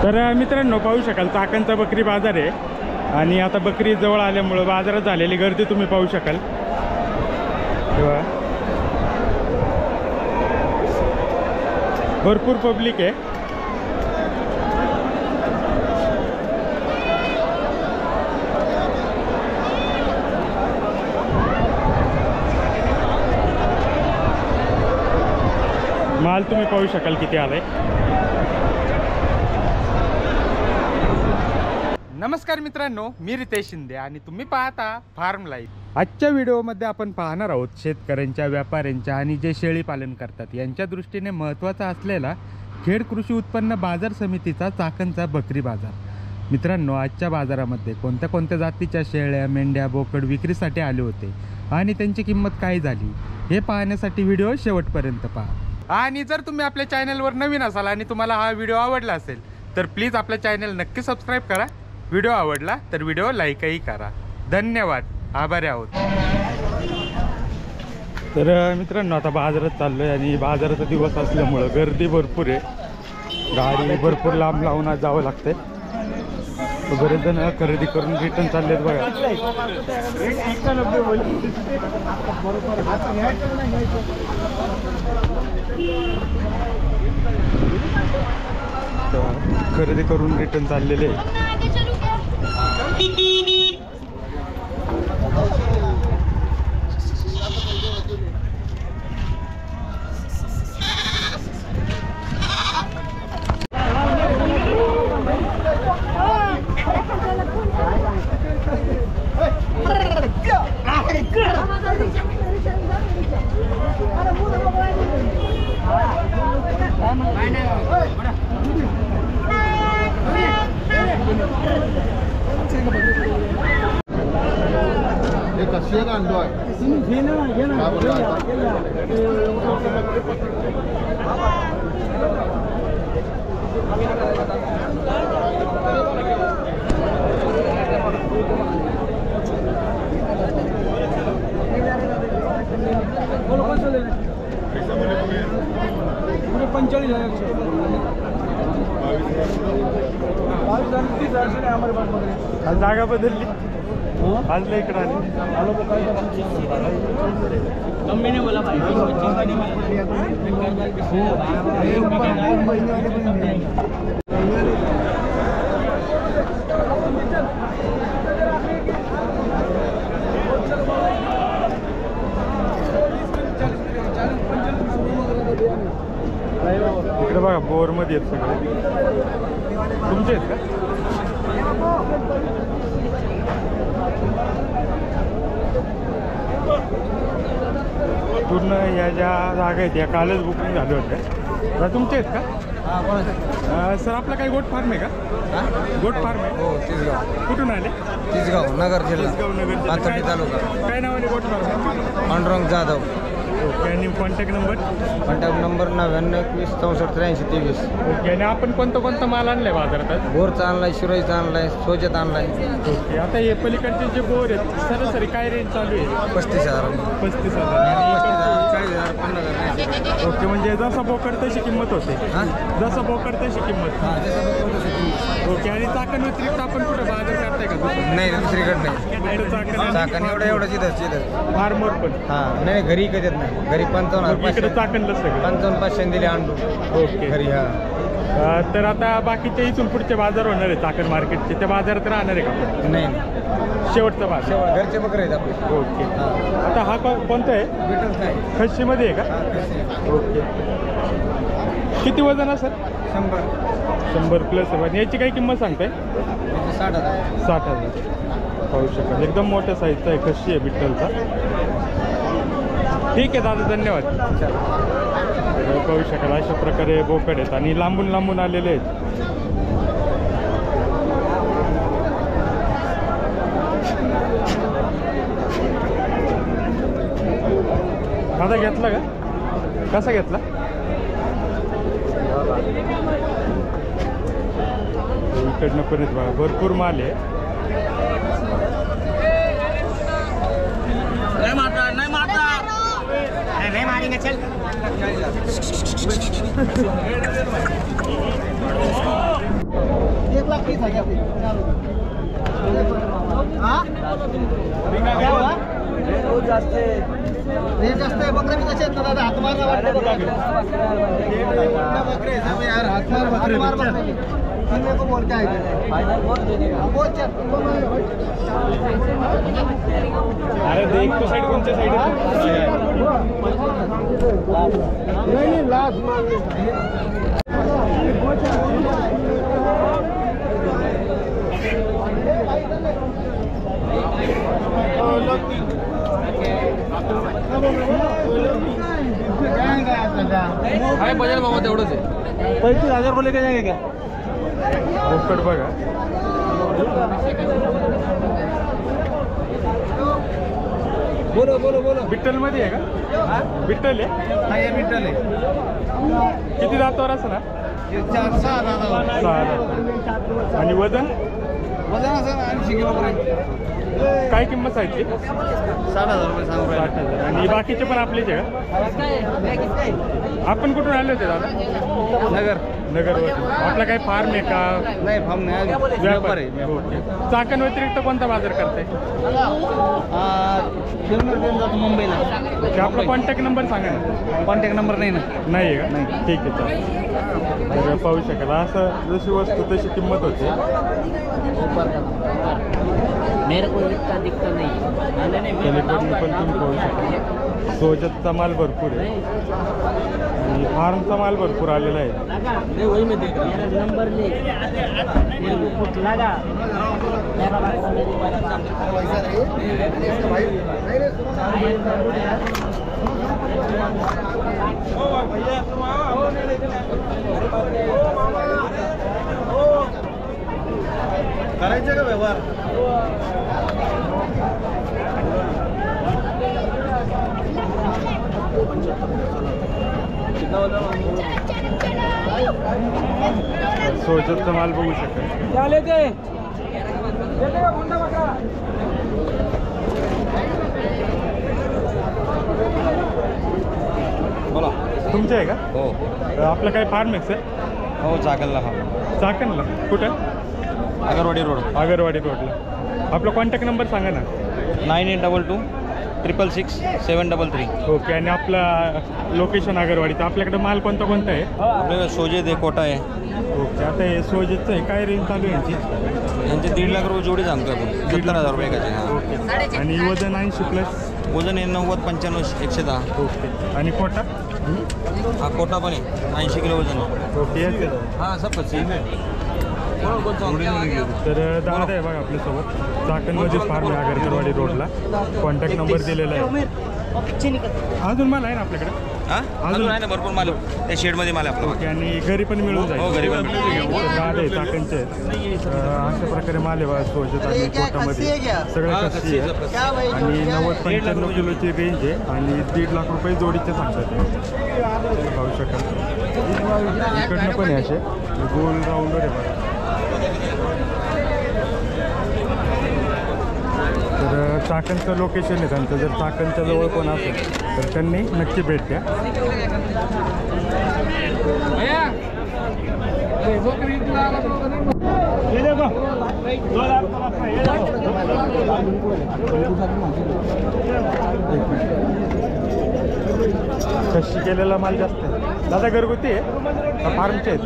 तर मित्रांनो पाहू शकाल चाकणचा बकरी बाजार आहे आणि आता बकरी जवळ आल्यामुळं बाजारात झालेली गर्दी तुम्ही पाहू शकाल। तेव्हा भरपूर पब्लिक आहे। माल तुम्ही पाहू शकाल किती आलाय। नमस्कार मित्रांनो, मी रितेश शिंदे आणि तुम्ही पाहता फार्म लाईफ। आजच्या व्हिडिओमध्ये आपण पाहणार आहोत शेतकऱ्यांच्या, व्यापाऱ्यांच्या आणि जे शेळी पालन करतात यांच्या दृष्टीने महत्त्वाचा असलेला खेड कृषी उत्पन्न बाजार समितीचा चाकणचा बकरी बाजार। मित्रांनो, आजच्या बाजारामध्ये कोणत्या कोणत्या जातीच्या शेळ्या, मेंढ्या, बोकड विक्रीसाठी आले होते आणि त्यांची किंमत काय झाली हे पाहण्यासाठी व्हिडिओ शेवटपर्यंत पहा। आणि जर तुम्ही आपल्या चॅनलवर नवीन असाल आणि तुम्हाला हा व्हिडिओ आवडला असेल तर प्लीज आपल्या चॅनल नक्की सबस्क्राईब करा। व्हिडिओ आवडला तर व्हिडिओ लाईकही करा। धन्यवाद, आभारी आहोत। तर मित्रांनो, आता बाजारात चाललोय आणि बाजाराचा दिवस असल्यामुळं गर्दी भरपूर आहे। गाडी भरपूर लांब लावून जावं लागतंय। बरेच जण खरेदी करून रिटर्न चाललेत बघा। खरेदी करून रिटर्न चाललेले आहे। जागा बदलली, आज लय इकडे आले। इकडे बघा बोर मध्ये आहेत सगळे। तुमचे आहेत का? पूर्ण या ज्या जागा आहेत या कालच बुकिंग झाले होते। तुमचे आहेत का? सर आपला काही गोट फार्म आहे का? गोट फार्म आहे? हो, तिसगाव। कुठून आले? तिसगाव नगर जिल्हा, पाथर्डी तालुका। काय नावाने goat farm? Pandurang Jadhav. Okay, आणि contact number? Contact number 99 21 64 83 23। Okay, आणि आपण कोणता माल आणलाय बाजारात आज? बोरचा आणलाय, शिरोईचा आणलाय, सोजत आणलाय। ओके, आता हे पलीकडचे जे बोर आहेत सरासरी काय रेंज चालू आहे? 35,000 35,000। 40,000 50,000। ओके, म्हणजे जसा बोकड तशी किंमत होते? जसा बोकड तशी किंमत? ओके, आणि चाकण व्यतिरिक्त आपण कुठे बाजार करताय का दुसरं? नाही, दुसरीकडे नाही। चाकण एवढं इथं फार्मवर पण? हां, नाही घरी कधी येत नाही। घरी 55,000 इकडे चाकणला सगळं 55,500 दिले अंडू। ओके घरी। हा, तर आता बाकीचे इथून पुढचे बाजार होणार आहे चाकण मार्केटचे, त्या बाजारात राहणार आहे का आपण? नाही, शेवटचा बाजार? घरचे बकरे आहेत आपले। ओके, आता हा कोणता आहे? बिटल काय खस्सीमध्ये आहे का? ओके, किती वजन सर? 100 प्लस आहे। याची काही किंमत सांगताय? 60,000। 60,000 पाहू शकाल, एकदम मोठ्या साईजचा आहे, खस्सी आहे बिट्टलचा। ठीक आहे दादा, धन्यवाद। पाहू शकाल अशा प्रकारे बोकड आहेत आणि लांबून लांबून आलेले आहेत। दादा घेतला का? कसा घेतला? इकडनं पण आहेत बघा, भरपूर माल आहे। नहीं मारेंगे, चल। रेट जास्त आहे. बकरे बी कसे आहेत ना दादा? हातमार वाटते बघा. हातमार बकरे. मेरे को बोल क्या है? बोल चल. अरे देख तो साइड कोणत्या साइड नहीं लास्ट मांगे. काय बजेट बाबा तेवढंच आहे. 35,000 को लेके जाएंगे क्या? बोकड बघा. बोलो बोलो बोलो. बिट्टल मध्ये आहे का? बिट्टल आहे. हा ये मिटल आहे. किती दातावर असं ना? 4-6 दादा. 6 दात. आणि वजन वजन असं 80 किलो पर्यंत. काय किंमत सांगितली? 60,000 रुपये सांगू 60,000. आणि बाकीचे पण आपलेच आहे का? आपण कुठून आले होते दादा? नगर. नगरवर. आपला काय फार्म आहे का? नाही फार्म नाही. व्यापार आहे. ओके. चाकण व्यतिरिक्त कोणता बाजार करते? फिरून घेऊन जातो मुंबईला. ओके. आपला कॉन्टॅक्ट नंबर सांगा ना. कॉन्टॅक्ट नंबर नाही ना. नाही आहे का? नाही. ठीक आहे चालेल. तर पाहू शकाल असं जशी वस्तू तशी किंमत होते. मेरे को इतना दिक्कत नहीं. पलीकडून पण तुम्ही पाहू शकाल. सोजतचा माल भरपूर आहे आणि फार्मचा माल भरपूर आलेला आहे. वही में देख रहा मेरा नंबर ले. मेरे को कुछ लगा. मेरा बात मेरी करायचं का व्यवहार? सोजतचा माल बघू शकाल. क्या लेते? बोला. तुमचे आहे का? हो आपलं काय फार्म आहे सर? हो चाकलला. हा चाकणला कुठं? अगरवाडी रोड. आगरवाडी रोडला. आपला कॉन्टॅक्ट नंबर सांगा ना. 9822 666 733. ओके. आणि आपला लोकेशन आगरवाडीचं. आपल्याकडे माल कोणता कोणता आहे? आपल्याकडे सोजे दे कोटा आहे. ओके. आता हे सोजेचं आहे. काय रेंज चालू आहे यांची? यांचे 1.5 लाख रुपये जोडी सांगतो आपण. 70,000 रुपये एकाचे. हा ओके. आणि वजन 80 प्लस. वजन आहे 90 95 110. ओके. आणि कोटा? हा कोटा पण आहे 80 किलो वजन आहे. ओके. येते. हा सब कच्ची तर दादा आहे बघा आपल्यासोबत. चाकणमध्ये फार्म आहे आगरकरवाडी रोडला. कॉन्टॅक्ट नंबर दिलेला आहे. अजून माल आहे ना आपल्याकडे? हा अजून आहे ना भरपूर माल. त्या शेडमध्ये माल आहे आपला. ओके. आणि घरी पण मिळून जाईल. हो घरी पण मिळून. दादा आहे चाकणचे आहेत. अशा प्रकारे माल आहे बघा. सोजत आणि कोटामध्ये सगळं हा, कच्ची आहे. कच्ची. आणि 90-95 किलोची रेंज आहे. आणि 1.5 लाख रुपये जोडीचे सांगतात ते. पाहू शकाल. इकडनं पण आहे असे गोल राऊंडर आहे बघा. तर चाकणचं लोकेशन आहे त्यांचं. जर चाकणच्या जवळ कोण असेल तर त्यांनी नक्की भेट द्या. कशी केलेला माल जास्त आहे. दादा घरगुती आहे का फार्मचे आहेत?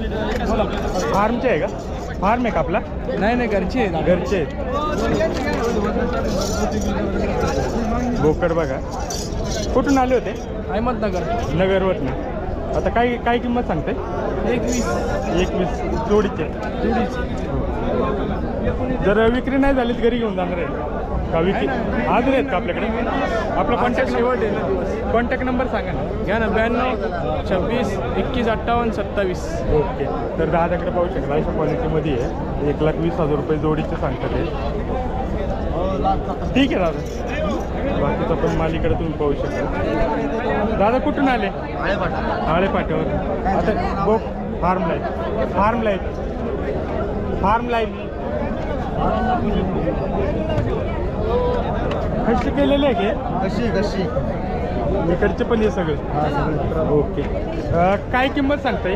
फार्मचे आहे का? फार्म आहे का आपला? नाही नाही घरची आहे. घरचे आहेत. बोकड बघा. कुठून आले होते? अहमदनगर. नगरवरनं. आता काय काय किंमत सांगते? 21 जोडीचे. जर विक्री नाही झाली तर घरी घेऊन जाणार आहे का? विक्री अजून आहेत का आपल्याकडे? आपला कॉन्टॅक्ट नंबर सांगा ना. घ्या ना. 92 26 21 58 27. ओके. तर दादाकडे पाहू शकता अशा क्वालिटीमध्ये आहे. 1,20,000 रुपये जोडीचे सांगतात ते. ठीक आहे दादा. बाकीचा पण मालिकडे तुम्ही पाहू शकता. दादा कुठून आले? आळेपाट्यावर. आता बो फार्म लाईफ कशी केलेले आहे की? कशी इकडचे पण हे सगळं. ओके. काय किंमत सांगताय?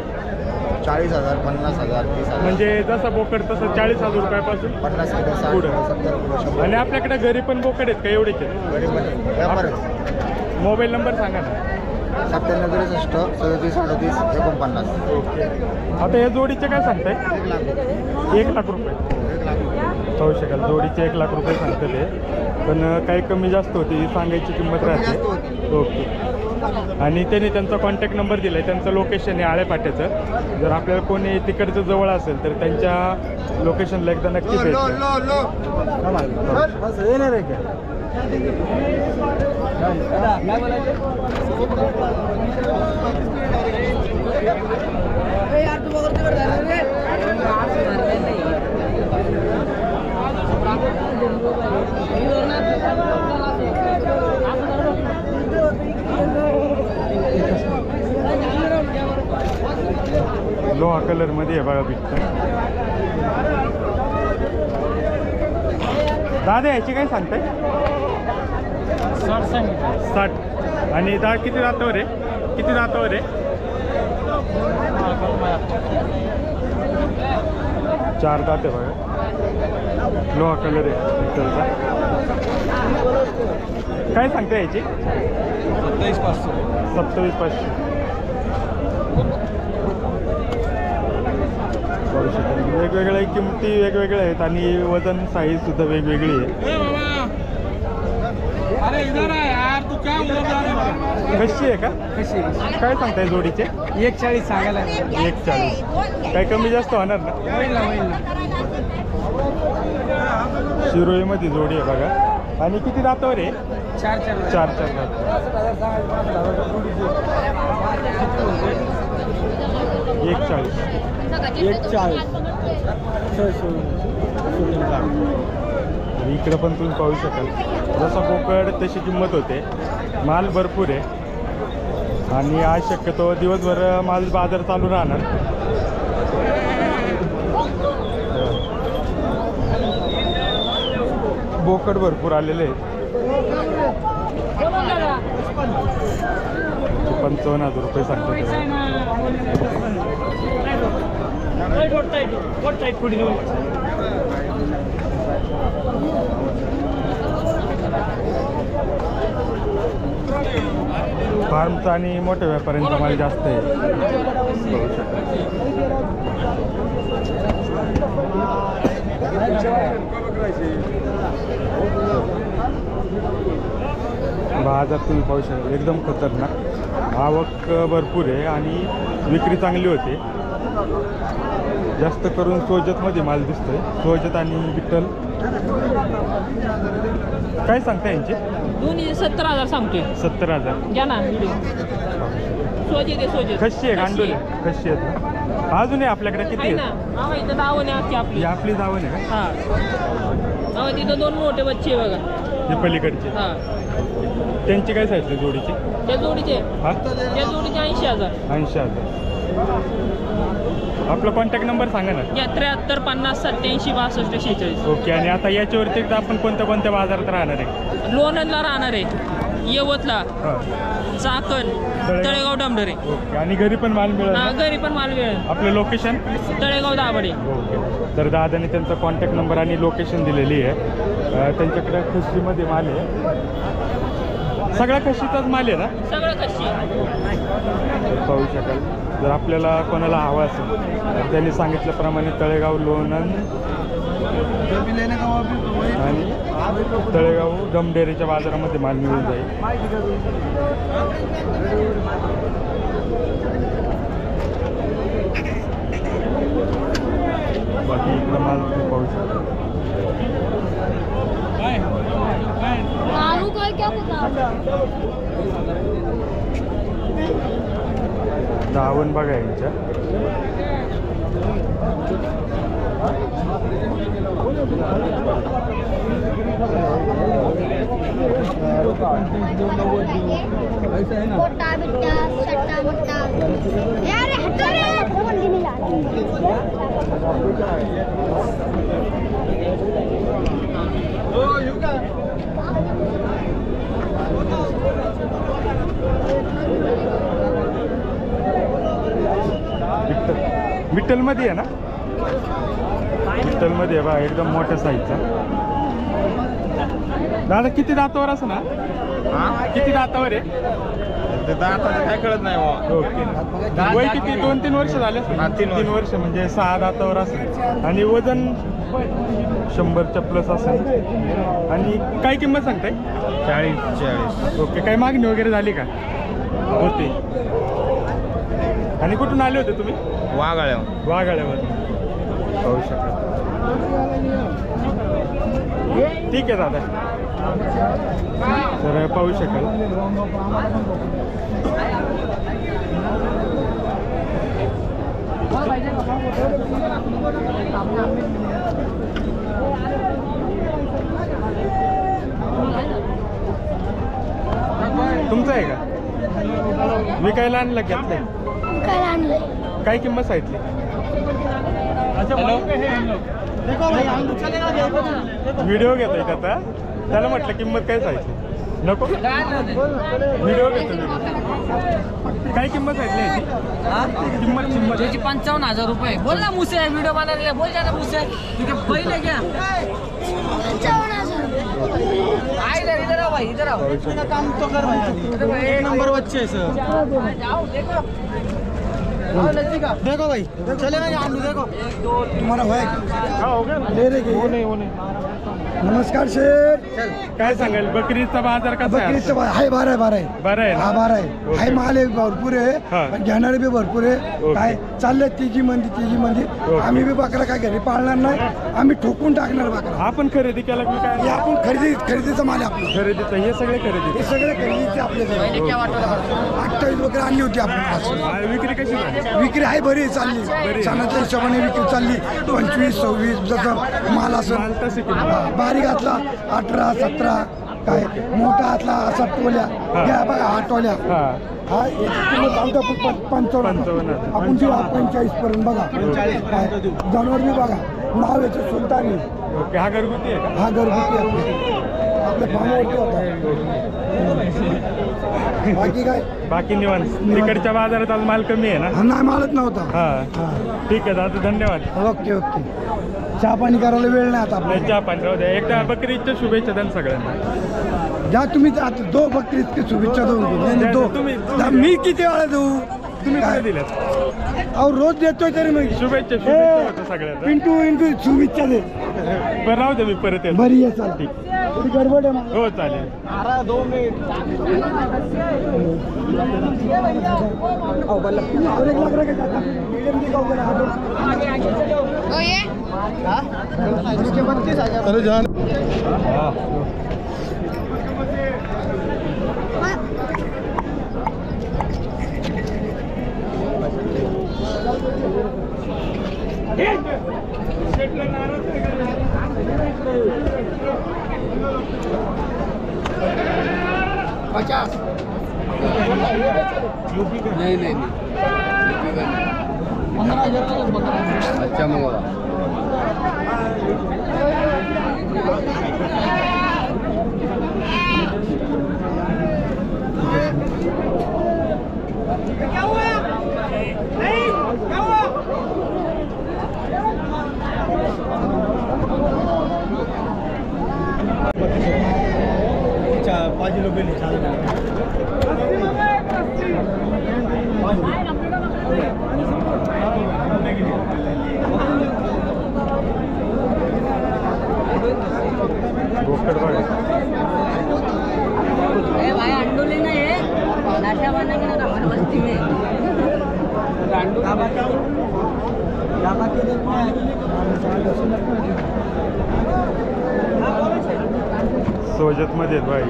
40,000 50,000 30,000 म्हणजे जसं बोकड तसं 40,000 रुपयापासून 50 किलो 60 पुढं. किलो 70 किलो 100 आणि आपल्याकडे घरी पण बोकड आहेत का एवढेच आहेत? गरीब बने व्यापारच मोबाईल नंबर सांगा ना. 97 63 37 38 49. ओके. आता या जोडीचे काय सांगताय? 1 लाख 1 लाख रुपये 1 लाख पाहू शकाल. जोडीचे 1 लाख रुपये सांगते ते, पण काही कमी जास्त होती, ही सांगायची किंमत कमी जास्त राहते. होती. ओके. आणि त्यांनी त्यांचा कॉन्टॅक्ट नंबर दिला आहे, त्यांचं लोकेशन आहे आळेपाट्याचं. जर आपल्याला कोणी तिकडचं जवळ असेल तर त्यांच्या लोकेशनला एकदा नक्की भेट द्या. बस येणार आहे का? लोहा कलरमध्ये आहे बघा बिट्ट. दादा याची काय सांगताय? 60. आणि दादा किती दातावर आहे? किती दातावर आहे? 4 दात आहे बघा. लोहा कलर आहे बिट्टलचा. काय सांगताय याची? 27,500. वेगवेगळ्या किमती वेगवेगळ्या आहेत आणि वजन साईज सुद्धा वेगवेगळी आहे. कशी आहे का? कशी काय सांगताय जोडीचे? 140 सांगायला 140. काही कमी जास्त होणार ना? होईल ना होईल ना. शिरोईमध्ये जोडी आहे बघा. आणि किती दातावर आहे? 4 4 दात. 140. इकडं पण तुम्ही पाहू शकाल. जसं बोकड तशी किंमत होते. माल भरपूर आहे आणि आज शक्यतो दिवसभर माल बाजार चालू राहणार. बोकड भरपूर आलेले आहेत. 55,000 रुपये सांगतो. फार्मचा आणि मोठ्या व्यापाऱ्यांचा माल जास्त आहे. बघू बाजार तुम्ही पाहू शकता. एकदम खतरनाक. आवक भरपूर आहे आणि विक्री चांगली होते. जास्त करून सोजतमध्ये माल दिसतोय. सोजत आणि बिट्टल. काय सांगता यांचे? दोन्ही 70,000 सांगतोय. 70,000. घ्या ना व्हिडिओ. सोजे ते सोजे. कशी आहे गांडोले? कशी आहेत ना? अजून आहे आपल्याकडे किती आहे आहेत? ना. आवा इथं दावण आहे आपली. ही आपली दावण आहे का? हा. आवा तिथं 2 मोठे बच्चे आहे बघा. हे पलीकडचे. हा. त्यांची काय सांगितली जोडीची? त्या जोडीचे हा, 80,000. 80,000. आपला कॉन्टॅक्ट नंबर सांगा ना. या 73 50 87 62 46. ओके. आणि आता याच्यावरती एकदा आपण कोणत्या कोणत्या बाजारात राहणार आहे? लोणंदला राहणार आहे, यवतला, हां. चाकण, तळेगाव डांबडरे. ओके. आणि घरी पण माल मिळेल हा, ना? घरी पण माल मिळेल. आपलं लोकेशन? तळेगाव दाभाडे. ओके. तर दादाने त्यांचा कॉन्टॅक्ट नंबर आणि लोकेशन दिलेली आहे. त्यांच्याकडे खस्सीमध्ये माल आहे. सगळ्या खस्सीचाच माल आहे ना? सगळं कशी पाहू शकाल. जर आपल्याला कोणाला हवा असेल तर त्यांनी सांगितल्याप्रमाणे तळेगाव लोणंद आणि तळेगाव गमडेरीच्या बाजारामध्ये माल मिळून जाईल. बाकी इकडं माल तुम्ही पाहू शकता. दावण बघा यांच्या. मोठा बिट्टा छोटा मोठा यार हटो रे फोन घेऊन विठ्ठलमध्ये आहे ना? विठ्ठलमध्ये आहे बा, एकदम मोठ्या साईजचा. दादा किती दातावर असं ना? किती दातावर आहे? दाताचं काय कळत नाही बाबा. ओके. वय किती? 2-3 वर्ष झाले असेल? 3 वर्ष म्हणजे 6 दातावर असेल. आणि वजन 100च्या प्लस असेल. आणि काय किंमत सांगताय? 40. ओके. काही मागणी वगैरे झाली का? होती. आणि कुठून आले होते तुम्ही? वाघाळ्यावर. पाहू शकाल. ठीक आहे दादा. तर पाहू शकाल. तुमचं आहे का? विकायला आणलं घेतलंय? काय आणलंय? काय किंमत सांगितली? व्हिडिओ घेतोय का आता? त्याला म्हटलं किंमत काय सांगितली? नको व्हिडिओ घेतो. काय किंमत सांगितली याची? किंमत त्याची 55,000 रुपये. बोल ना मुसे, व्हिडिओ बनायला बोल जा ना मुसे. तुझे पहिले घ्या. 55,000. इधर आओ भाई, इधर आओ. काम तो कर भाई. एक नंबर बच्चे है सर. जाओ देखो. देखो भाई, चलेगा क्या आलू? देखो तुम्हारा है हा हो गया. ले रे हो नाही. नमस्कार शेठ. काय सांगाल बकरीचा बाजार कसा आहे? बकरीचं आहे 12 बरं आहे ना? हा 12 आहे. ओके. आहे माल एक भरपूर आहे, हा. पण घेणारे बी भरपूर आहे. ओके. काय चाललंय तिघी मंदी. ओके. आम्ही बी बकरा काय घरी पाळणार नाही, आम्ही ठोकून टाकणार बकरा. आपण खरेदी केला की हे काय? आपण खरेदीचा माल आहे आपला. खरेदीचं हे सगळे हे खरेदी. सगळे खरेदीचे आपले 28 बकरा आणली होती आपण. विक्री कशी झाली? विक्री आहे बरी चालली. बरी. सणाच्या हिशोबाने विक्री चालली. 25-26 जसं माल माल असं. तशी किंमत. हा, बारीक घातला 18-17 काय, मोठा हातला असा टोल्या. हा. घ्या बघा हा टोल्या. हा. हा याची किंमत सांगतो आपण 55. आपण देऊ 45 पर्यंत बघा. काय जनावर बी बघा. नाव याचं सुलतानी. ओके. हा घरगुती आहे का? हा घरगुती आपल्या फार्मावरती होता. बाकी काय? बाकी निवांत. तिकडच्या बाजारात आज माल कमी आहे ना? हा नाही मालच नव्हता. हा. ठीक आहे दादा, धन्यवाद. ओके. चहा पाणी करायला वेळ नाही आता आपल्याला. चहा पाणी राहू द्या. एकदा बकरीच्या शुभेच्छा द्या सगळ्यांना. ज्या तुम्ही आता दो बकरी इतकी शुभेच्छा देऊन द्या, दो. तुम्ही- मी किती वेळा देऊ? तुम्ही काय? काय दिल्यात? अहो रोज देतोय तरी मग शुभेच्छा होत्या सगळ्यांना. पिंटू शुभेच्छा दे. बरं राहू द्या, मी परत येतो. बरी आहे चला. ठीक. थोडी गडबड आहे मला. हो चालेल. और 1 लाख रखे जाता. मीडियम दिखाओ जरा हाथों. ओ ये इसके 32,000. अरे जान. नहीं. 15,000 अच्छा मग भाई अंडू लेना है. नाश्ता बनाएंगे ना हमारे बस्ती में. सोजत मध्ये आहेत बाई.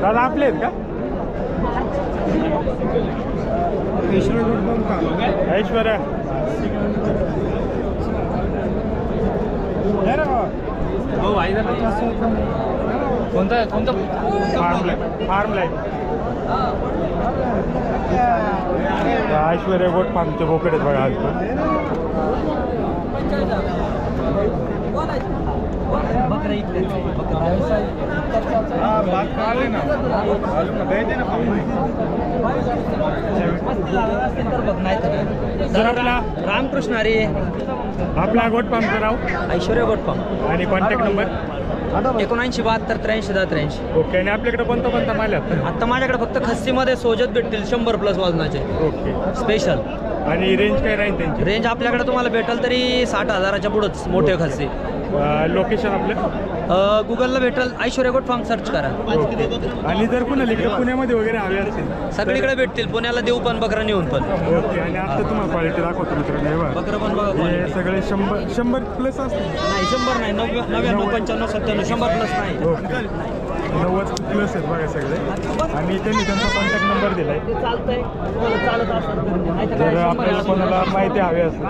दादा आपले आहेत का? ऐश्वर्या. कोणता फार्म लाईफ. ऐश्वर्या गोट फार्मचे बोकडे आहेत बघा आज पण. सर आपला रामकृष्ण हरी आपला गोट पंपचं नाव ऐश्वर्या गोटपाम आणि कॉन्टॅक्ट नंबर 79 72 83 10 83. ओके. आणि आपल्याकडे कोणता माल आहे आता? आता माझ्याकडे फक्त खस्सीमध्ये सोजत भेटतील 100+ वजनाचे ओके. स्पेशल. आणि रेंज काय राहील त्यांची? रेंज आपल्याकडे तुम्हाला भेटेल तरी 60,000च्या पुढंच मोठे खस्सी. लोकेशन आपलं गुगलला भेटेल, ऐश्वर्या गोट फार्म सर्च करा. ओके. आणि जर कुणाला इकडे पुण्यामध्ये वगैरे हवे असतील सगळीकडे भेटतील, पुण्याला देऊ पण बकरा नेऊन पण. ओके. आणि आता तुम्हाला क्वालिटी दाखवतो मित्रांनो, हे बघा. बकरं पण बघा हे सगळे 100+ असतील. नाही 100 नाही 99 95 97 100+ नाही. ओके. 90+ आहेत बघा सगळे. आणि त्यांनी त्यांचा कॉन्टॅक्ट नंबर दिलाय. चालतंय तुम्हाला चालत असेल जर आपल्याला कोणाला माहिती हवी असेल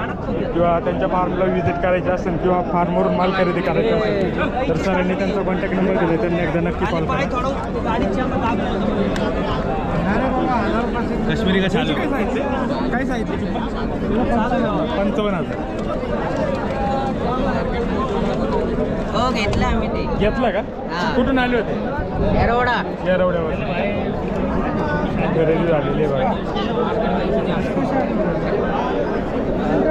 किंवा त्यांच्या फार्मला व्हिजिट करायची असेल किंवा फार्मवरून माल खरेदी करायचा असेल तर सरांनी त्यांचा कॉन्टॅक्ट नंबर दिले, त्यांनी एकदा नक्की कॉल करा. काश्मीरी का चालू काय सांगितले? 55,000. हो घेतलं आम्ही ते घेतला का? हा. कुठून आले होते? एरवडा. येरवड्यावर खरेदी झालेली आहे बघा.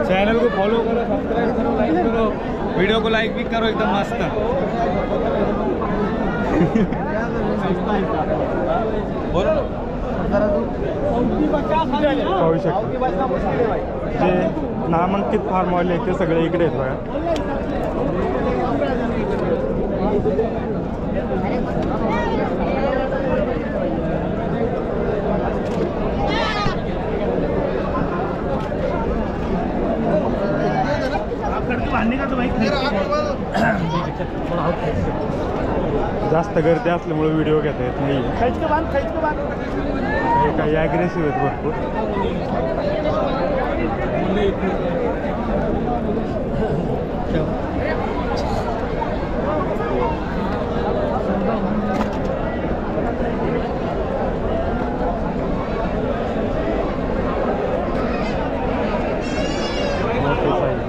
चैनल को फॉलो करो, सब्सक्राइब करो, लाइक करो, वीडियो को लाइक भी करो, एकदम मस्त. पाहू शकता जे नामांकित फार्मवाले आहेत ते सगळे इकडे आहेत बघा. जास्त गर्दी असल्यामुळे व्हिडिओ घेता येत नाही. हे काही ॲग्रेसिव्ह आहेत भरपूर. मोठी साईज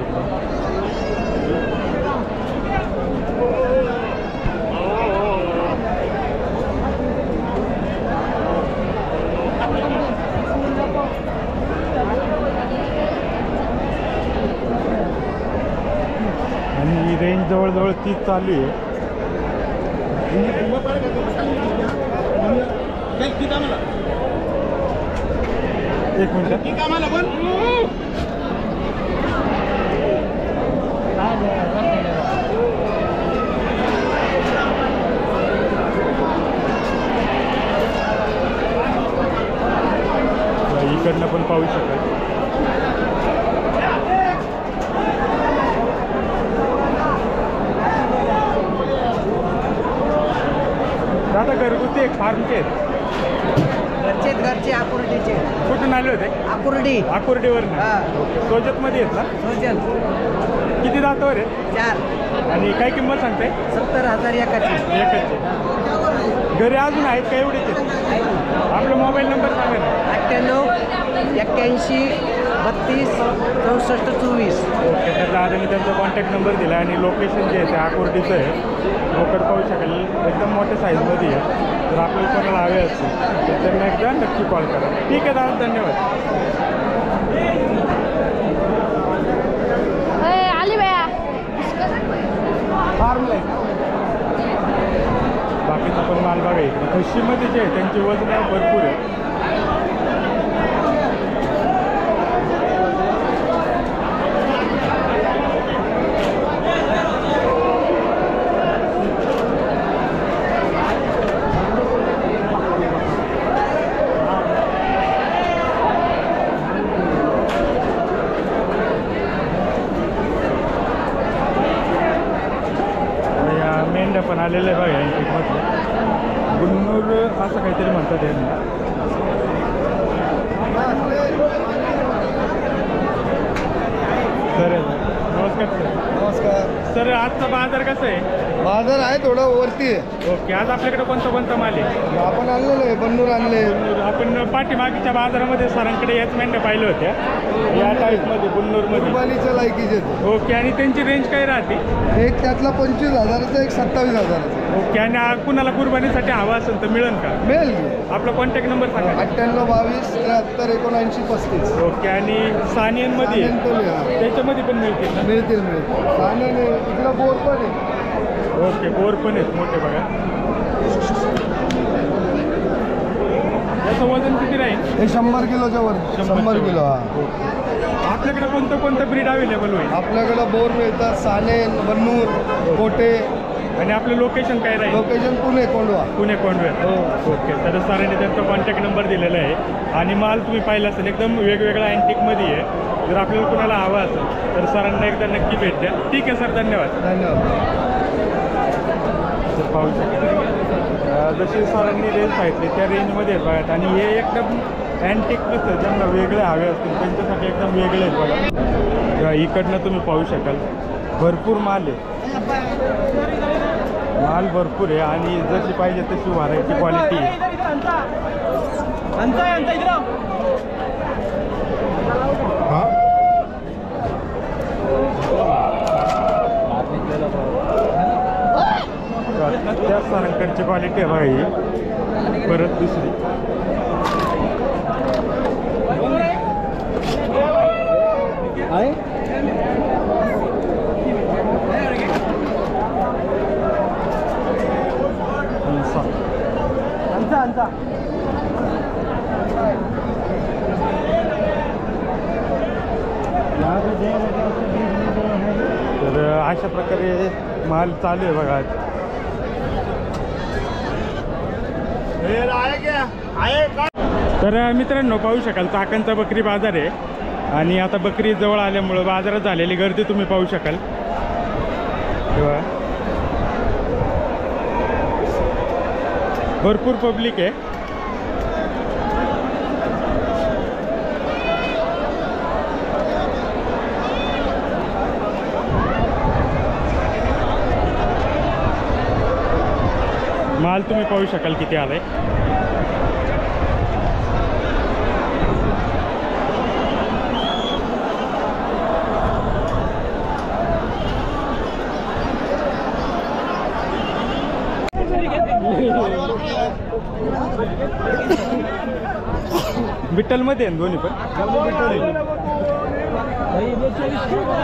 आणि रेंज जवळजवळ 30 चालू आहे. एक मिनिट. इकडनं पण पाहू शकाल. दादा घरगुती एक फार्मचे आहेत. घरचे आकुर्डीचे. कुठून आले होते? आकुर्डीवरून. सोजतमध्ये आहेत ना? किती दातावर आहेत? 4. आणि काय किंमत सांगते? 70,000 एकाची. एकच. घरी अजून आहेत का एवढेच आहेत? आपला मोबाईल नंबर सांगा ना. 98 81 32 64 24. ओके. तर दादाने त्यांचा कॉन्टॅक्ट नंबर दिला आणि लोकेशन जे आहे ते आकुर्डीचं आहे. लोकल पाहू शकाल, एकदम मोठ्या साईजमध्ये आहे. जर आपल्याला कोणाला हवे असतील तर त्यांना एकदा नक्की कॉल करा. ठीक आहे दादा, धन्यवाद. आली भैया. फार्मला आहे. बाकीचा पण माल बघा इकडे पश्चिममध्ये जे आहे त्यांची वजन भरपूर आहे. मेंढ्या पण आलेले बघा यांच्यामध्ये. गुन्नूर असं काहीतरी म्हणतात यांना. सर नमस्कार सर. नमस्कार. सर आजचा बाजार कसा आहे? बाजार आहे थोडं वरती आहे. ओके. आज आपल्याकडे कोणता माल आहे? आपण आणलेलं आहे, बन्नूर आणले. आपण पाठीमागच्या बाजारामध्ये सरांकडे याच मेंढ्या पाहिल्या होत्या. या टाईपमध्ये बुन्नूरमध्ये कुर्बानीच्या लायकीचे आहेत. ओके. आणि त्यांची रेंज काय राहते? एक त्यातला 25,000चा, एक 27,000चा. ओके. आणि कुणाला कुर्बानीसाठी हवा असेल तर मिळेल का? मिळेल. आपला कॉन्टॅक्ट नंबर सांगा. 98 22 73 79 35. ओके. आणि सानियनमध्ये त्याच्यामध्ये पण मिळतील? मिळतील. सानेने इथलं बोर पण आहे. ओके. बोर पण आहेत मोठे बघा. याचं वजन किती राहील? हे 100 किलोच्या वर. 100 किलो. हा. आपल्याकडे कोणतं ब्रीड अवेलेबल होईल? आपल्याकडं बोर मिळतात. सानेन, बन्नूर, कोटे. आणि आपलं लोकेशन काय राहील? लोकेशन पुणे कोंडवा. पुणे कोंडव्यात. ओके. तर सरांनी त्यांचा कॉन्टॅक्ट नंबर दिलेला आहे. आणि माल तुम्ही पाहिला असेल एकदम वेगवेगळा अँटिकमध्ये आहे. जर आपल्याला कुणाला हवा असेल तर सरांना एकदा नक्की भेट द्या. ठीक आहे सर, धन्यवाद. तर पाहू शकता जशी सरांनी रेंज सांगितली त्या रेंजमध्ये आहेत बघा. आणि हे एकदम अँटिक पीस ज्यांना वेगळे हवे असतील त्यांच्यासाठी एकदम वेगळे आहेत बघा. इकडनं तुम्ही पाहू शकाल भरपूर माल आहे. माल भरपूर आहे आणि जशी पाहिजे तशी व्हरायटी क्वालिटी आहे. त्या सरांकडची क्वालिटी आहे बघा ही. परत दुसरी तर अशा प्रकारे माल चालू आहे बघा. तर मित्रांनो पाहू शकाल चाकणचा बकरी बाजार आहे. आणि आता बकरी जवळ आल्यामुळं बाजारात झालेली गर्दी तुम्ही पाहू शकाल. तेव्हा भरपूर पब्लिक आहे. माल तुम्ही पाहू शकाल किती आलाय. विठ्ठल मध्ये आहे दोन्ही पण.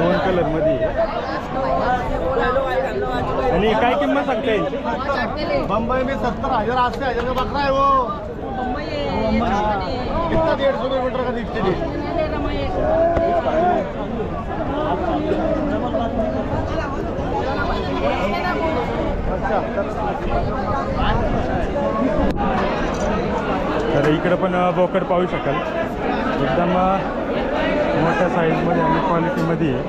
दोन कलर मध्ये. आणि काय किंमत सांगता येईल? बम्बई में 70,000 80,000 का बकरा है वो. कितना 150 किलोमीटर का दिखते थे. तर इकडं पण बोकड पाहू शकाल एकदम मोठ्या साईजमध्ये आणि क्वालिटीमध्ये आहे.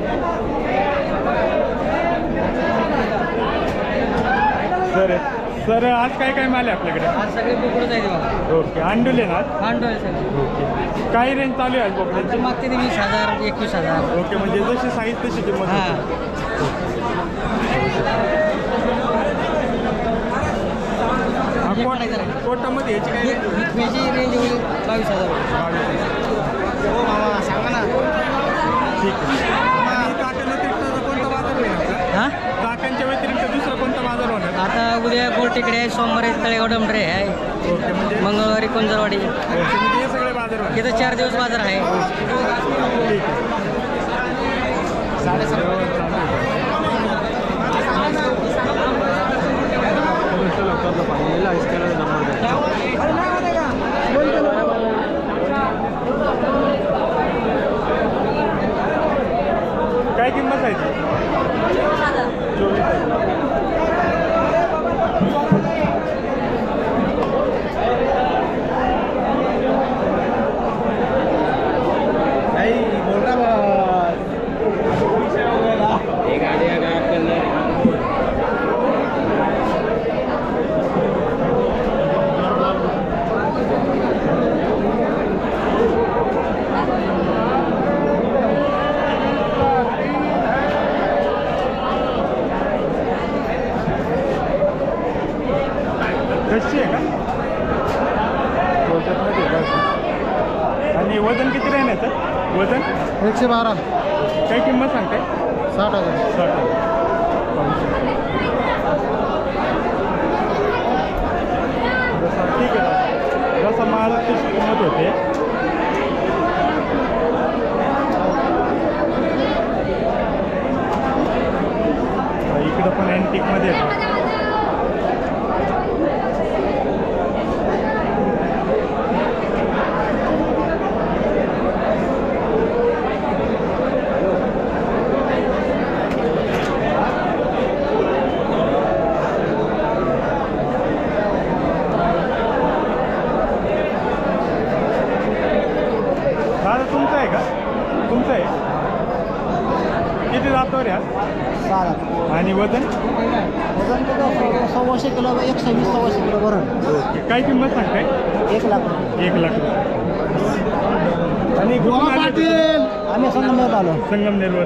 सर आज काय काय माल आहे आपल्याकडे? आज सगळे बोकडं जायचे बघा. ओके. अंडुले ना? अंडोळे सगळे. ओके. काय रेंज चालू आहे आज बोकड्यांची? मागते 20,000 21,000. ओके. म्हणजे जशी साईज तशी किंमत. कोटामध्ये याची काय रेंज होईल 22,000. हो मामा सांगा ना. ठीक आहे. काकांच्या व्यतिरिक्त कोणता बाजार होईल आपला? हां काकांच्या व्यतिरिक्त दुसरा कोणता बाजार होणार? आता उद्या गोलटेकडे आहे, सोमवारी तळेगाव डमडरे आहे, ओके. म्हणजे मंगळवारी कुंजरवाडी. ओके. म्हणजे हे सगळे बाजार होणार. तिथं 4 दिवस बाजार आहे. ठीक आहे. 7:30 काय किंमत आहे ती? 24,000. 112. काय किंमत सांगते? 60,000. 60,000. ठीक आहे दादा. जसा माल तशी किंमत होते. इकडं पण अँटिकमध्ये येतं. दादा तुमचं आहे का? तुमचं आहे. किती जातो रे आज? 6 आणि वजन? वजन 120 किलो, 120-120 किलो भरून. ओके. काय किंमत सांगताय? 1 लाख रुपये. 1 लाख रुपये. आणि कुठून आले? आम्ही संगमनेर आलो. संगमनेरवर.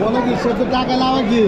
बोला की शेत टाकायला लावा की.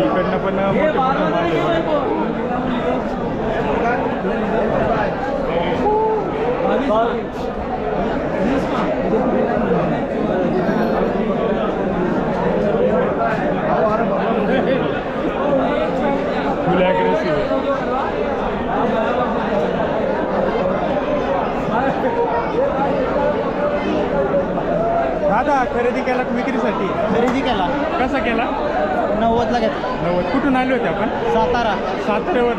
इकडनं पण मोठे मोठे माल आहे. फुल ॲग्रेसिव्ह आहे. दादा खरेदी केला का विक्रीसाठी? खरेदी केला. कसा केला? 90ला घेतला. 90. कुठून आले होते आपण? सातारा. साताऱ्यावर.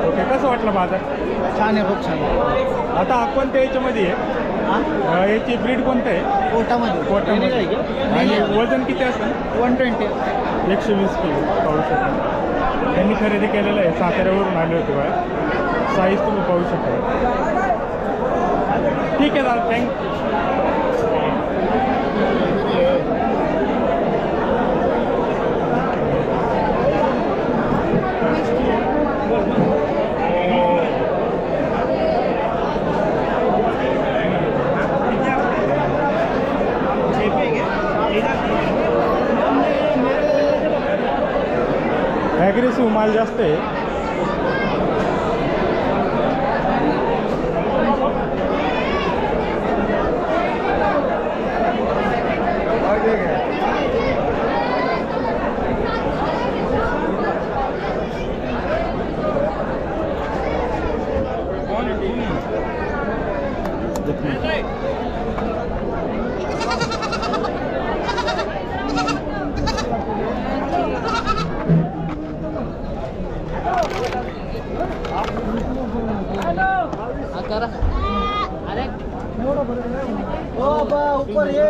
ओके. कसं वाटलं बाजार? छान आहे, खूप छान आहे. आता आपण त्या याच्यामध्ये आहे, याची ब्रीड कोणतं आहे? कोटामध्ये. कोटामध्ये. आणि वजन किती असेल? 120. 120 किलो. पाहू शकता त्यांनी खरेदी केलेलं आहे. साताऱ्यावरून आले होते बाहेर. साईज तुम्ही पाहू शकता. ठीक आहे दादा, थँक्यू. ॲग्रेसिव्ह माल जास्त आहे.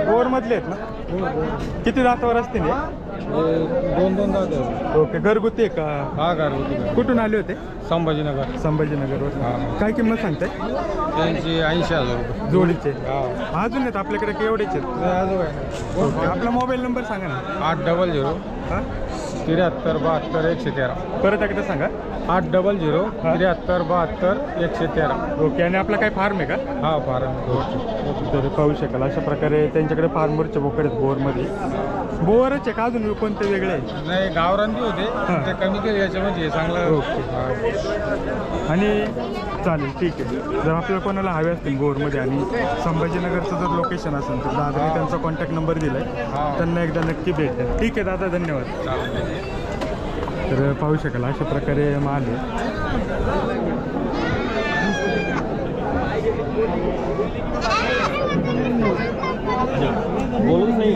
गोर मधले आहेत ना? किती दातावर असतील हे? 2 दात. ओके. घरगुती आहे का? हा घरगुती. कुठून आले होते? संभाजीनगर. संभाजीनगरवर. हा. काय किंमत सांगताय? त्यांची 80,000 रुपये जोडीचे. हा. अजून आहेत आपल्याकडे केवढेच आहेत? ओके. आपला मोबाईल नंबर सांगा ना. 800 हां 73 72 113. परत एकदा सांगा. 800 73 72 113. ओके. आणि आपला काय फार्म आहे का? हा फार्म. तर पाहू शकाल अशा प्रकारे त्यांच्याकडे फार्मरचे बोकड आहेत बोरमध्ये. बोरच आहे का अजून कोणते वेगळे आहे? नाही गावरान बी होते ते कमी केले याच्यामध्ये चांगलं. ओके. आणि चालेल ठीक आहे. जर आपल्याला कोणाला हवे असतील बोरमध्ये आणि संभाजीनगरचं जर लोकेशन असेल तर दादाने त्यांचा कॉन्टॅक्ट नंबर दिला आहे, त्यांना एकदा नक्की भेट द्या. ठीक आहे दादा, धन्यवाद. तर पाहू शकाल अशा प्रकारे माल आहे. बोलूच नाही.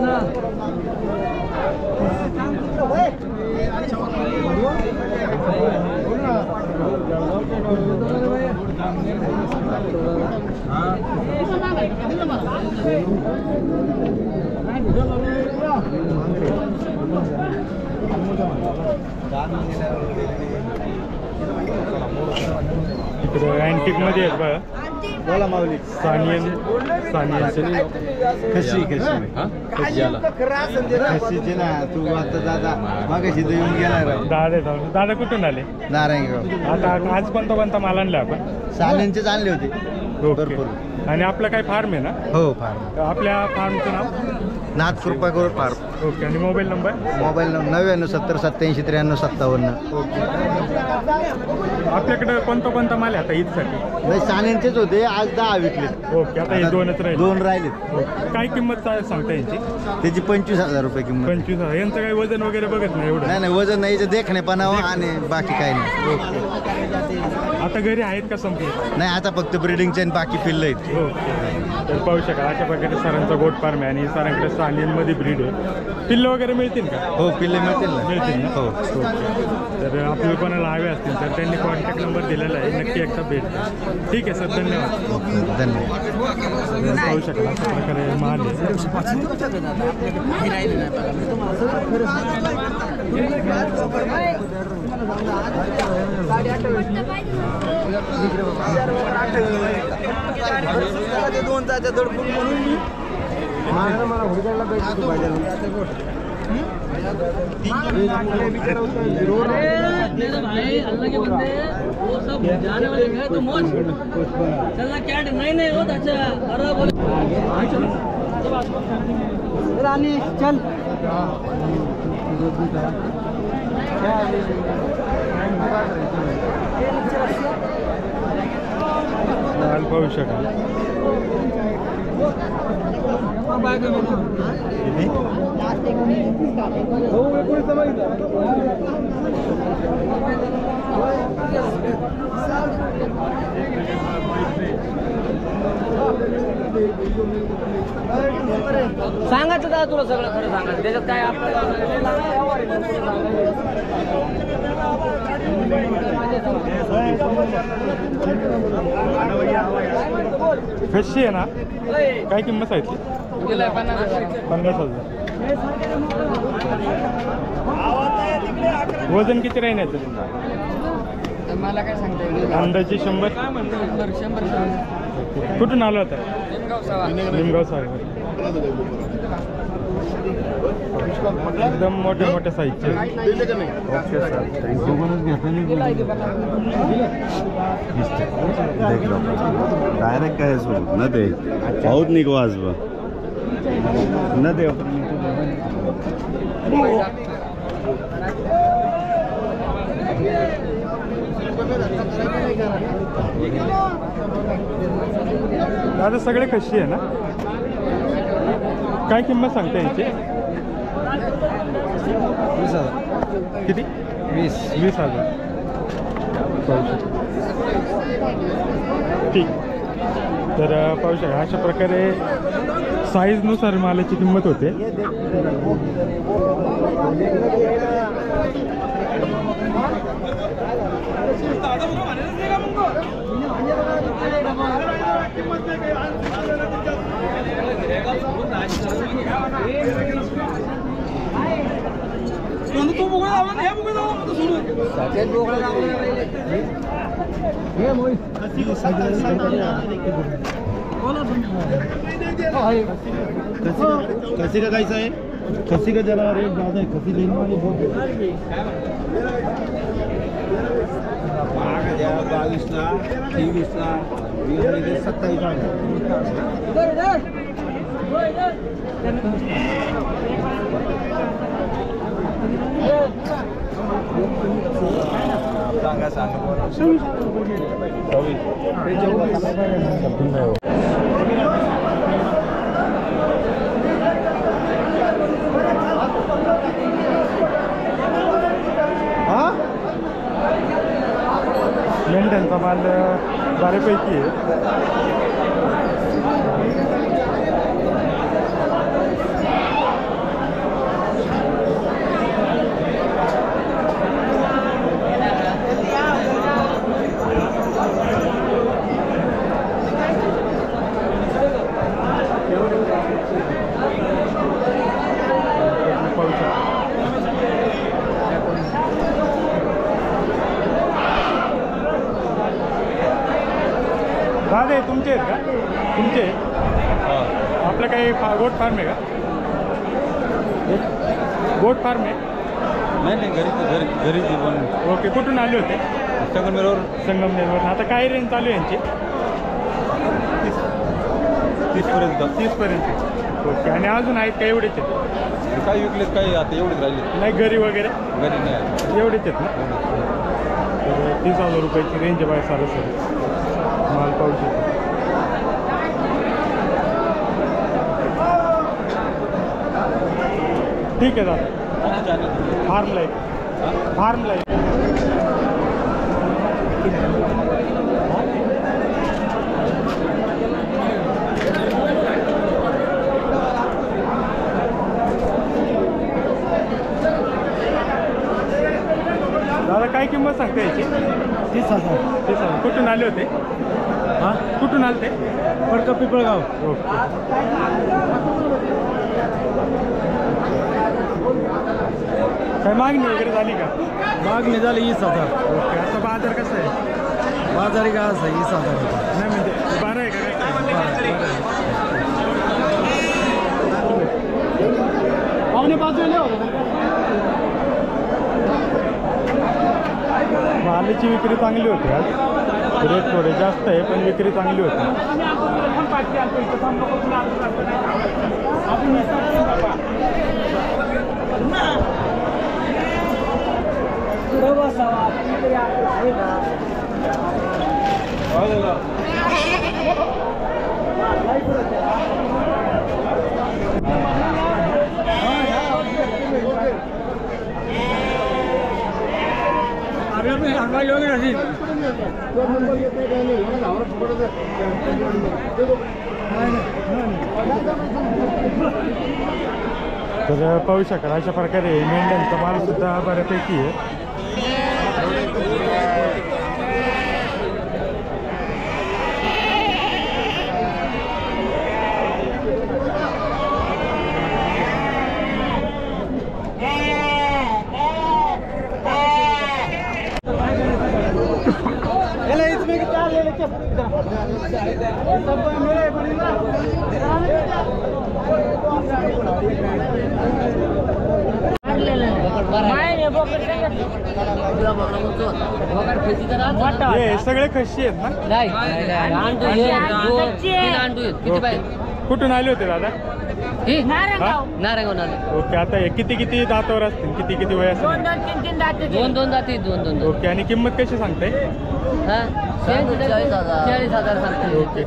ना इकडे अँटिक मध्ये आहेत बघा. बोला माऊली. सानियन खसीचे ना तू आता दादा मागाशी तर येऊन गेला दादा कुठून आले? नारायणगाव. आता आज कोणता माल आणला आपण? साल्यांचेच आणले होते भरपूर. आणि आपलं काय फार्म आहे ना? हो फार्म. आपल्या फार्मचं नाव नाथ कृपा करून फार्म. ओके. आणि mobile number? Mobile number 9970879393. Okay. आपल्याकडे कोणता माल आहे आता ईदसाठी? नाही साल्यांचेच होते, आज 10 विकले. ओके. आता हे 2च राहिले. 2 राहिलेत. ओके. काय किंमत सांगता यांची? त्याची 25,000 रुपये किंमत. 25,000. यांचं काही वजन वगैरे बघत नाही एवढं? नाही वजन नाही, देखणेपणावं आणि बाकी काही नाही. ओके. आता घरी आहेत का संपले? नाही आता फक्त ब्रिडिंगचे आणि बाकी पिल्ल आहेत. ओके. तर पाहू शकाल अशा प्रकारे सरांचा गोट फार्म आहे आणि सरांकडे सानियनमध्ये ब्रीड आहे. पिल्लं वगैरे मिळतील का? हो पिल्ले मिळतील ना. मिळतील ना? हो. ओके. तर आपल्याला कोणाला हवे असतील तर त्यांनी कॉन्टॅक्ट नंबर दिलेला आहे, नक्की एकदा भेट द्या. ठीक आहे सर, धन्यवाद. धन्यवाद. पाहू शकाल अशा प्रकारे माल आहे. मेरे भाई अल्लाह के बंदे वो सब जाने वाले हैं तो मौज चलना क्या नहीं होता अच्छा अरे बोले रानी चल माल पाहू शकाल. सांगायचं का तुला सगळं खरं सांगायचं त्याच्यात काय आपल्याला कशी आहे ना? काय किंमत आहे ती? 50,000. वजन किती राहण्याचं? मला काय सांगता येईल अंदाजे 100. कुठून आलो होता? निमगाव साहेब. एकदम मोठ्या साईजचे. ओके सर, डायरेक्ट काय न दे बहुत निको आज न दे. दादा सगळे कशी आहे ना? काय किंमत सांगता यांची? 20,000. किती? 20,000. ठीक. तर पाहू शका अशा प्रकारे साईजनुसार मालाची किंमत होते. खसी का कैसा है? खसी का जरा रेट ज़्यादा है, खसी लेने वाले बहुत 22ला 23ला 27ला. मेंढ्यांचा माल बऱ्यापैकी आहे. दादा हे तुमचे आहेत का? तुमचे आपलं काही गोट फार्म आहे का? गोट फार्म आहे? नाही घरी बनवून. ओके, कुठून आले होते? संगमनेरवर. आता काय रेंज चालू आहे यांची? 30पर्यंत. ओके, आणि अजून आहेत का एवढेच आहेत? काही विकलेत काही आता एवढेच राहिले. नाही घरी वगैरे? घरी नाही एवढेच आहेत ना? तर 30,000 रुपयाची रेंज आहे बाय सरासरी. माल पाहू शकतो. ठीक आहे दादा. Farm life. दादा काय किंमत सांगता याची? 30,000. कुठून आले होते? कुठून आले ते? फडका पिपळगाव. ओके. काय मागणी वगैरे झाली का? मागणी झाली 20,000. ओके. आता बाजार कसा आहे? बाजारी का असं 20,000. नाही म्हणजे बरं आहे का? पावणे 5 मालाची विक्री चांगली होती आज. रेट थोडे जास्त आहे पण विक्री चांगली होती. तर पाहू शकाल अशा प्रकारे मेंढ्यांचा माल सुद्धा बऱ्यापैकी आहे. हे सगळे खशी आहेत ना? कुठून आले होते दादा? नारायणगाव. ओके. आता हे किती दातावर असतील? किती वय असेल? 2 दाते. 2 ओके. आणि किंमत कशी सांगताय? 40,000 सांगते. ओके.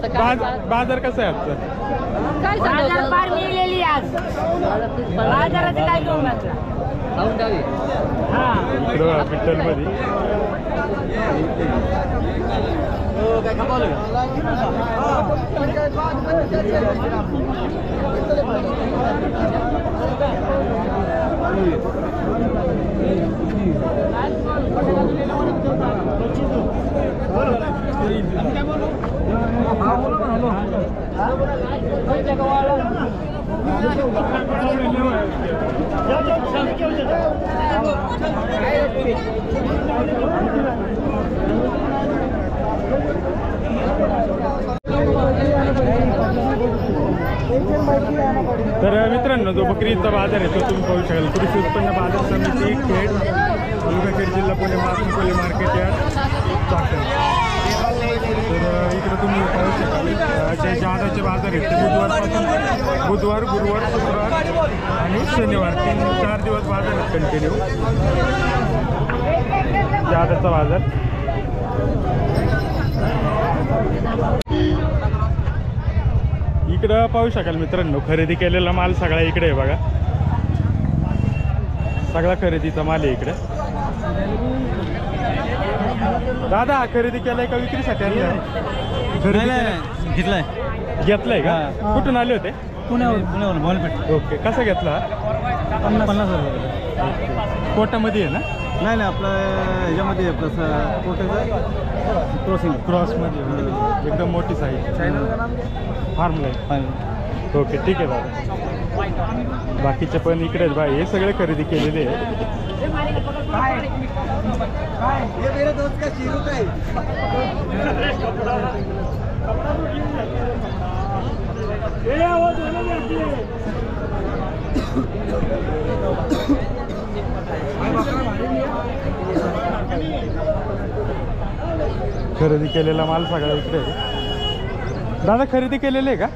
बाजार कसा आहे आजचा? काय सांगतो? मिळलेली आज बाजाराचं काय घेऊन खाऊन द्यावी. इकडं विठ्ठलमध्ये तर मित्रांनो, जो बकरीचा बाजार आहे तो तुम्ही पाहू शकाल. कृषी उत्पन्न बाजार समिती खेड, तालुका जिल्हा पुणे, मार्केट यार्ड, चाकण. तर इकडे तुम्ही पाहू शकाल जे जादाचे बाजार आहेत ते बुधवार, गुरुवार, शुक्रवार आणि शनिवार 3-4 दिवस बाजार आहेत कंटिन्यू. जादाचा बाजार. इकडं पाहू शकाल मित्रांनो, खरेदी केलेला माल सगळा इकडे आहे बघा. सगळा खरेदीचा माल आहे इकडे. दादा खरेदी केलाय का विक्रीसाठी आणलाय? घेतलाय का? कुठून आले होते? पुण्यावर भोलपेठ. ओके. कसा घेतला? 50,000 रुपये. कोटामध्ये आहे ना? नाही आपलं ह्याच्यामध्ये आपलं कोट्याचं क्रॉसमध्ये एकदम मोठी साईज. Form life. ओके. ठीक आहे दादा. बाकीचे पण इकडेच बाई हे सगळे खरेदी केलेले आहे. खरेदी केलेला माल सगळा इकडे आहे. दादा खरेदी केलेले आहे का?